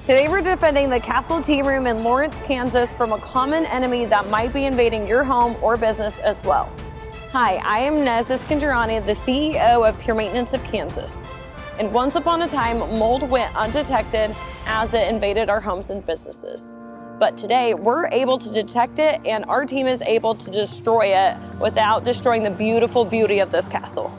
Today we're defending the Castle Tea Room in Lawrence, Kansas from a common enemy that might be invading your home or business as well. Hi, I am Nez Iskandarani, the CEO of Pure Maintenance of Kansas. And once upon a time, mold went undetected as it invaded our homes and businesses. But today we're able to detect it, and our team is able to destroy it without destroying the beautiful beauty of this castle.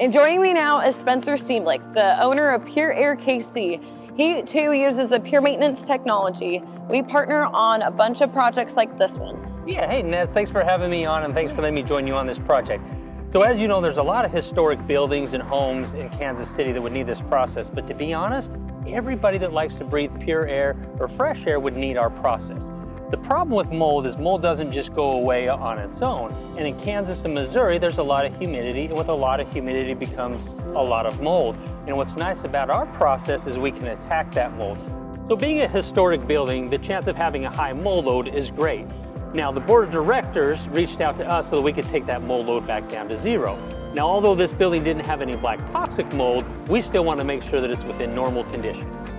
And joining me now is Spencer Steamlick, the owner of Pure Air KC. He too uses the Pure Maintenance technology. We partner on a bunch of projects like this one. Yeah, hey Nez, thanks for having me on and thanks for letting me join you on this project. So as you know, there's a lot of historic buildings and homes in Kansas City that would need this process, but to be honest, everybody that likes to breathe pure air or fresh air would need our process. The problem with mold is mold doesn't just go away on its own. And in Kansas and Missouri, there's a lot of humidity, and with a lot of humidity becomes a lot of mold. And what's nice about our process is we can attack that mold. So being a historic building, the chance of having a high mold load is great. Now, the board of directors reached out to us so that we could take that mold load back down to zero. Now, although this building didn't have any black toxic mold, we still want to make sure that it's within normal conditions.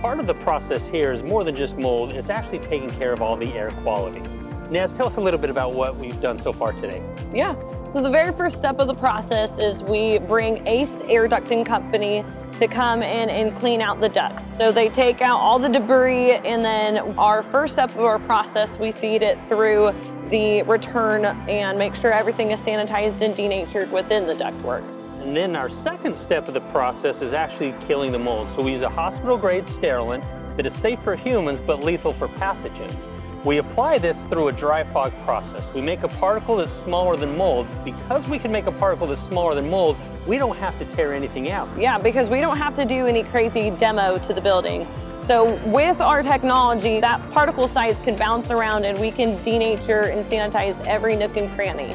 Part of the process here is more than just mold, it's actually taking care of all the air quality. Naz, tell us a little bit about what we've done so far today. Yeah, so the very first step of the process is we bring Ace Air Ducting Company to come in and clean out the ducts. So they take out all the debris, and then our first step of our process, we feed it through the return and make sure everything is sanitized and denatured within the ductwork. And then our second step of the process is actually killing the mold. So we use a hospital-grade sterilant that is safe for humans but lethal for pathogens. We apply this through a dry fog process. We make a particle that's smaller than mold. Because we can make a particle that's smaller than mold, we don't have to tear anything out. Yeah, because we don't have to do any crazy demo to the building. So with our technology, that particle size can bounce around and we can denature and sanitize every nook and cranny.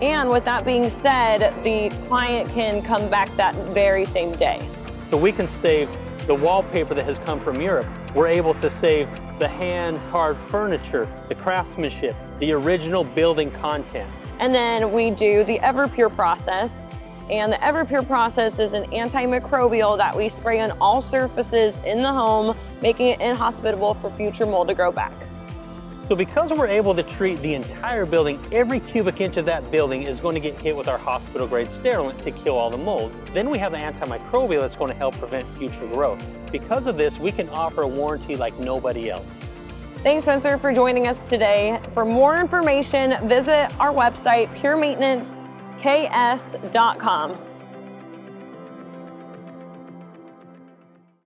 And with that being said, the client can come back that very same day. So we can save the wallpaper that has come from Europe. We're able to save the hand-carved furniture, the craftsmanship, the original building content. And then we do the Everpure process. And the Everpure process is an antimicrobial that we spray on all surfaces in the home, making it inhospitable for future mold to grow back. So because we're able to treat the entire building, every cubic inch of that building is going to get hit with our hospital-grade sterilant to kill all the mold. Then we have the antimicrobial that's going to help prevent future growth. Because of this, we can offer a warranty like nobody else. Thanks, Spencer, for joining us today. For more information, visit our website, puremaintenanceks.com.